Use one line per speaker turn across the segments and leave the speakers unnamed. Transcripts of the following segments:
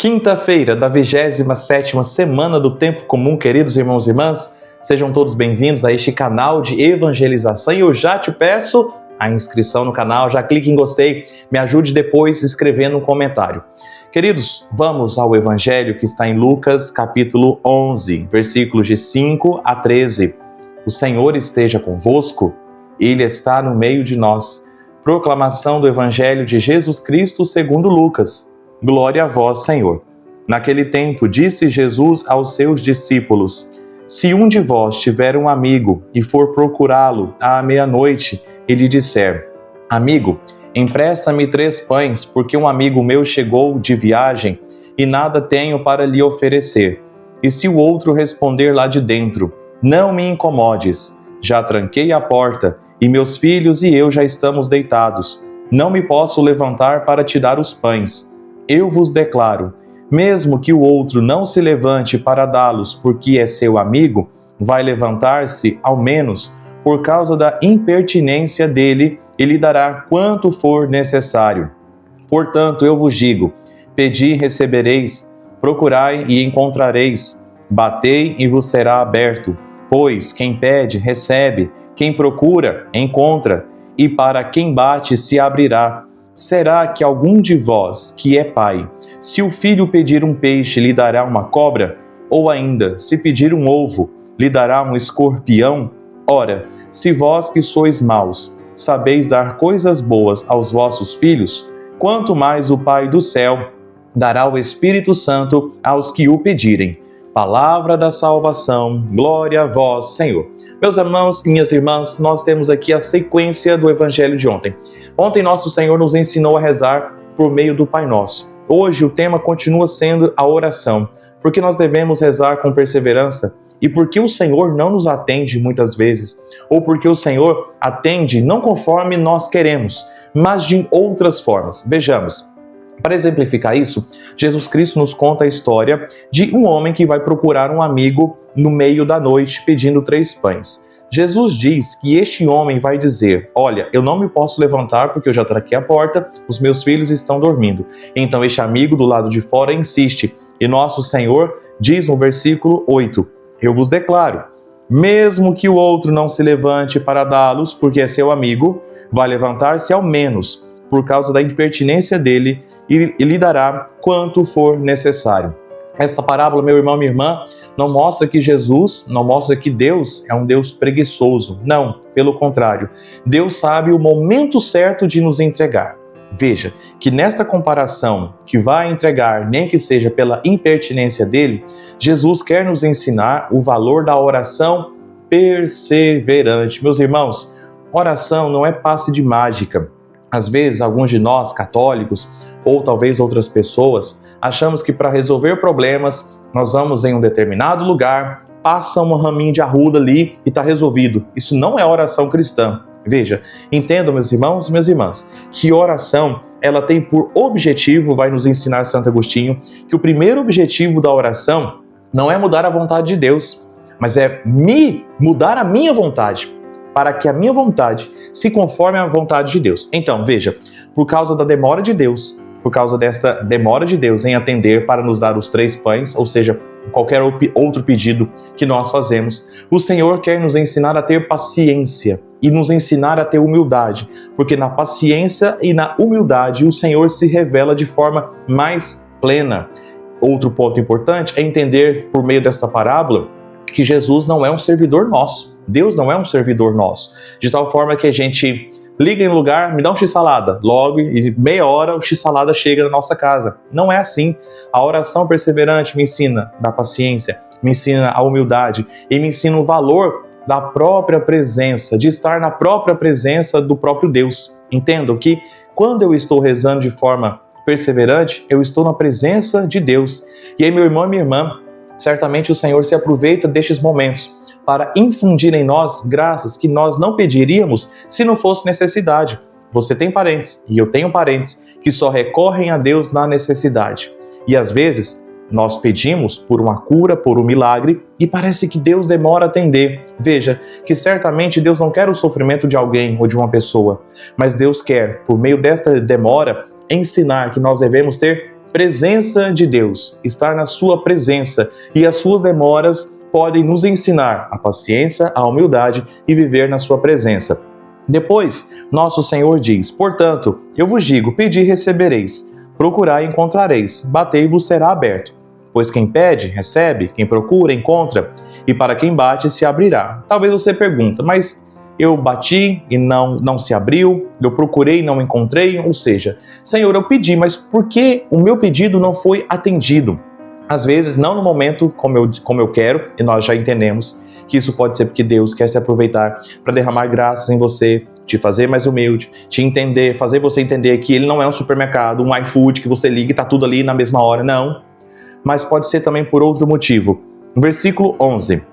Quinta-feira da 27ª semana do Tempo Comum, queridos irmãos e irmãs, sejam todos bem-vindos a este canal de evangelização e eu já te peço a inscrição no canal, já clique em gostei, me ajude depois escrevendo um comentário. Queridos, vamos ao Evangelho que está em Lucas capítulo 11, versículos de 5 a 13. O Senhor esteja convosco, Ele está no meio de nós. Proclamação do Evangelho de Jesus Cristo segundo Lucas. Glória a vós, Senhor. Naquele tempo, disse Jesus aos seus discípulos: Se um de vós tiver um amigo e for procurá-lo à meia-noite e lhe disser: Amigo, empresta-me 3 pães, porque um amigo meu chegou de viagem e nada tenho para lhe oferecer. E se o outro responder lá de dentro: Não me incomodes, já tranquei a porta e meus filhos e eu já estamos deitados. Não me posso levantar para te dar os pães. Eu vos declaro, mesmo que o outro não se levante para dá-los porque é seu amigo, vai levantar-se, ao menos, por causa da impertinência dele, e lhe dará quanto for necessário. Portanto, eu vos digo, pedi e recebereis, procurai e encontrareis, batei e vos será aberto. Pois quem pede, recebe, quem procura, encontra, e para quem bate se abrirá. Será que algum de vós, que é pai, se o filho pedir um peixe, lhe dará uma cobra? Ou ainda, se pedir um ovo, lhe dará um escorpião? Ora, se vós que sois maus, sabeis dar coisas boas aos vossos filhos, quanto mais o Pai do céu dará o Espírito Santo aos que o pedirem. Palavra da salvação, glória a vós, Senhor. Meus irmãos e minhas irmãs, nós temos aqui a sequência do Evangelho de ontem. Ontem nosso Senhor nos ensinou a rezar por meio do Pai Nosso. Hoje o tema continua sendo a oração, porque nós devemos rezar com perseverança e porque o Senhor não nos atende muitas vezes, ou porque o Senhor atende não conforme nós queremos, mas de outras formas. Vejamos. Para exemplificar isso, Jesus Cristo nos conta a história de um homem que vai procurar um amigo no meio da noite pedindo 3 pães. Jesus diz que este homem vai dizer: olha, eu não me posso levantar porque eu já tranquei a porta, os meus filhos estão dormindo. Então este amigo do lado de fora insiste e nosso Senhor diz no versículo 8: eu vos declaro, mesmo que o outro não se levante para dá-los porque é seu amigo, vai levantar-se ao menos por causa da impertinência dele e lhe dará quanto for necessário. Esta parábola, meu irmão, minha irmã, não mostra que Jesus, não mostra que Deus é um Deus preguiçoso. Não, pelo contrário. Deus sabe o momento certo de nos entregar. Veja, que nesta comparação que vai entregar, nem que seja pela impertinência dele, Jesus quer nos ensinar o valor da oração perseverante. Meus irmãos, oração não é passe de mágica. Às vezes, alguns de nós, católicos, ou talvez outras pessoas, achamos que para resolver problemas, nós vamos em um determinado lugar, passa um raminho de arruda ali e está resolvido. Isso não é oração cristã. Veja, entendam, meus irmãos e minhas irmãs, que oração, ela tem por objetivo, vai nos ensinar Santo Agostinho, que o primeiro objetivo da oração não é mudar a vontade de Deus, mas é mudar a minha vontade, para que a minha vontade se conforme à vontade de Deus. Então, veja, por causa da demora de Deus, por causa dessa demora de Deus em atender para nos dar os 3 pães, ou seja, qualquer outro pedido que nós fazemos, o Senhor quer nos ensinar a ter paciência e nos ensinar a ter humildade, porque na paciência e na humildade o Senhor se revela de forma mais plena. Outro ponto importante é entender, por meio desta parábola, que Jesus não é um servidor nosso. Deus não é um servidor nosso. De tal forma que a gente liga em um lugar, me dá um x-salada. Logo, em meia hora, o x-salada chega na nossa casa. Não é assim. A oração perseverante me ensina da paciência, me ensina a humildade e me ensina o valor da própria presença, de estar na própria presença do próprio Deus. Entendam que quando eu estou rezando de forma perseverante, eu estou na presença de Deus. E aí, meu irmão e minha irmã, certamente o Senhor se aproveita destes momentos para infundir em nós graças que nós não pediríamos se não fosse necessidade. Você tem parentes, e eu tenho parentes, que só recorrem a Deus na necessidade. E às vezes, nós pedimos por uma cura, por um milagre, e parece que Deus demora a atender. Veja, que certamente Deus não quer o sofrimento de alguém ou de uma pessoa, mas Deus quer, por meio desta demora, ensinar que nós devemos ter presença de Deus, estar na sua presença, e as suas demoras podem nos ensinar a paciência, a humildade e viver na sua presença. Depois, nosso Senhor diz: portanto, eu vos digo, pedi e recebereis, procurai e encontrareis, batei e vos será aberto. Pois quem pede, recebe, quem procura, encontra, e para quem bate, se abrirá. Talvez você pergunte, mas eu bati e não se abriu, eu procurei e não encontrei, ou seja, Senhor, eu pedi, mas por que o meu pedido não foi atendido? Às vezes, não no momento como eu quero, e nós já entendemos que isso pode ser porque Deus quer se aproveitar para derramar graças em você, te fazer mais humilde, te entender, fazer você entender que Ele não é um supermercado, um iFood que você liga e está tudo ali na mesma hora, não. Mas pode ser também por outro motivo. No versículo 11,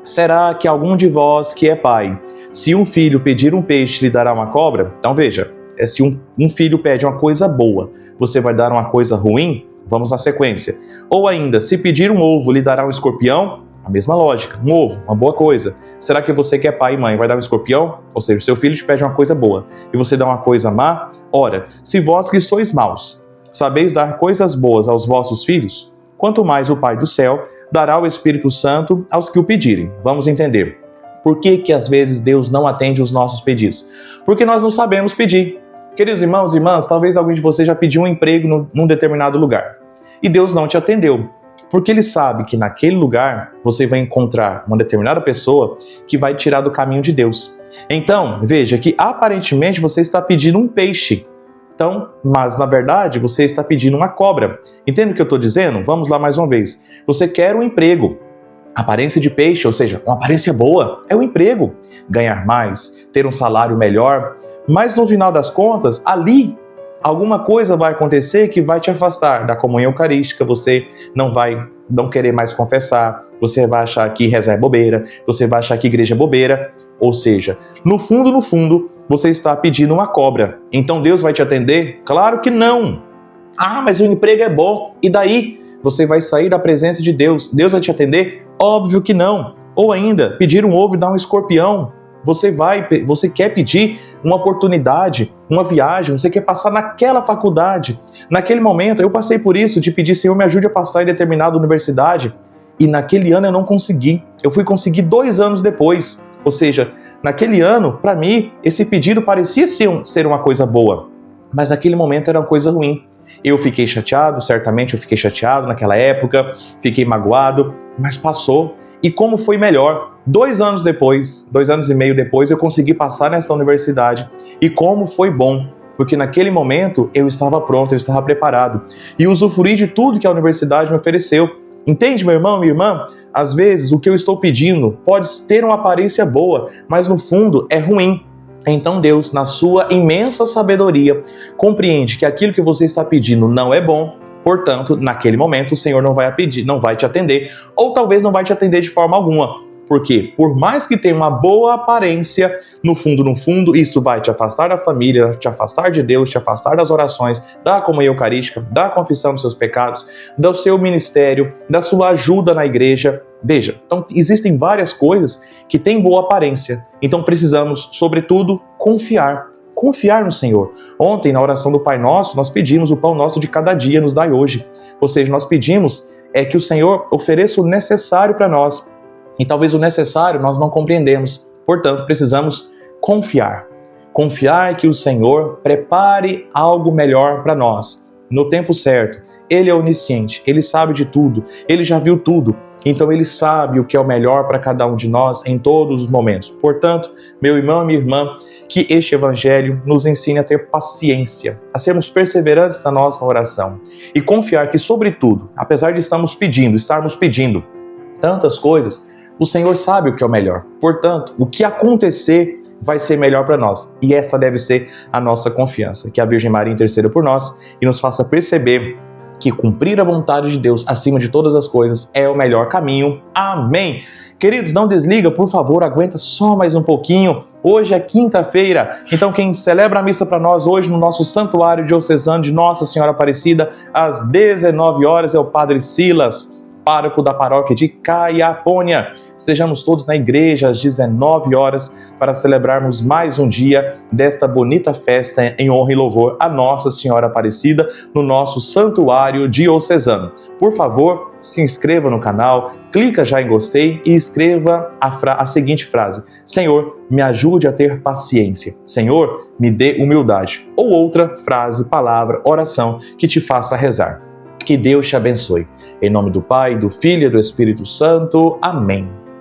será que algum de vós que é pai, se um filho pedir um peixe, lhe dará uma cobra? Então veja, se um filho pede uma coisa boa, você vai dar uma coisa ruim? Vamos na sequência. Ou ainda, se pedir um ovo, lhe dará um escorpião? A mesma lógica, um ovo, uma boa coisa. Será que você que é pai e mãe vai dar um escorpião? Ou seja, seu filho te pede uma coisa boa e você dá uma coisa má? Ora, se vós que sois maus, sabeis dar coisas boas aos vossos filhos, quanto mais o Pai do céu dará o Espírito Santo aos que o pedirem. Vamos entender. Por que às vezes Deus não atende os nossos pedidos? Porque nós não sabemos pedir. Queridos irmãos e irmãs, talvez alguém de vocês já pediu um emprego num determinado lugar e Deus não te atendeu. Porque Ele sabe que naquele lugar você vai encontrar uma determinada pessoa que vai tirar do caminho de Deus. Então, veja que aparentemente você está pedindo um peixe. Então, mas na verdade você está pedindo uma cobra. Entende o que eu estou dizendo? Vamos lá mais uma vez. Você quer um emprego. Aparência de peixe, ou seja, uma aparência boa, é um emprego. Ganhar mais, ter um salário melhor. Mas no final das contas, ali, alguma coisa vai acontecer que vai te afastar da comunhão eucarística, você não querer mais confessar, você vai achar que reza é bobeira, você vai achar que igreja é bobeira, ou seja, no fundo, você está pedindo uma cobra. Então Deus vai te atender? Claro que não! Ah, mas o emprego é bom, e daí? Você vai sair da presença de Deus, Deus vai te atender? Óbvio que não! Ou ainda, pedir um ovo e dar um escorpião. Você quer pedir uma oportunidade, uma viagem, você quer passar naquela faculdade. Naquele momento, eu passei por isso, de pedir, Senhor, me ajude a passar em determinada universidade. E naquele ano eu não consegui. Eu fui conseguir 2 anos depois. Ou seja, naquele ano, para mim, esse pedido parecia ser uma coisa boa. Mas naquele momento era uma coisa ruim. Eu fiquei chateado, certamente eu fiquei chateado naquela época, fiquei magoado, mas passou. E como foi melhor? 2 anos depois, 2 anos e meio depois, eu consegui passar nesta universidade. E como foi bom, porque naquele momento eu estava pronto, eu estava preparado. E usufruí de tudo que a universidade me ofereceu. Entende, meu irmão, minha irmã? Às vezes o que eu estou pedindo pode ter uma aparência boa, mas no fundo é ruim. Então Deus, na sua imensa sabedoria, compreende que aquilo que você está pedindo não é bom. Portanto, naquele momento, o Senhor não vai te atender, ou talvez não vai te atender de forma alguma. Porque, por mais que tenha uma boa aparência, no fundo, isso vai te afastar da família, te afastar de Deus, te afastar das orações, da comunhão eucarística, da confissão dos seus pecados, do seu ministério, da sua ajuda na igreja. Veja, então existem várias coisas que têm boa aparência. Então precisamos, sobretudo, confiar no Senhor. Ontem, na oração do Pai Nosso, nós pedimos o pão nosso de cada dia, nos dai hoje. Ou seja, nós pedimos que o Senhor ofereça o necessário para nós. E talvez o necessário nós não compreendemos. Portanto, precisamos confiar. Confiar que o Senhor prepare algo melhor para nós, no tempo certo. Ele é onisciente, Ele sabe de tudo, Ele já viu tudo. Então Ele sabe o que é o melhor para cada um de nós em todos os momentos. Portanto, meu irmão e minha irmã, que este Evangelho nos ensine a ter paciência, a sermos perseverantes na nossa oração e confiar que, sobretudo, apesar de estarmos pedindo tantas coisas, o Senhor sabe o que é o melhor. Portanto, o que acontecer vai ser melhor para nós. E essa deve ser a nossa confiança. Que a Virgem Maria interceda por nós e nos faça perceber que cumprir a vontade de Deus acima de todas as coisas é o melhor caminho. Amém! Queridos, não desliga, por favor, aguenta só mais um pouquinho. Hoje é quinta-feira, então quem celebra a missa para nós hoje no nosso Santuário Diocesano de Nossa Senhora Aparecida, às 19 horas, é o Padre Silas. pároco da paróquia de Caiapônia. Estejamos todos na igreja às 19 horas para celebrarmos mais um dia desta bonita festa em honra e louvor a Nossa Senhora Aparecida no nosso santuário diocesano. Por favor, se inscreva no canal, clica já em gostei e escreva a seguinte frase: Senhor, me ajude a ter paciência. Senhor, me dê humildade. Ou outra frase, palavra, oração que te faça rezar. Que Deus te abençoe. Em nome do Pai, do Filho e do Espírito Santo. Amém.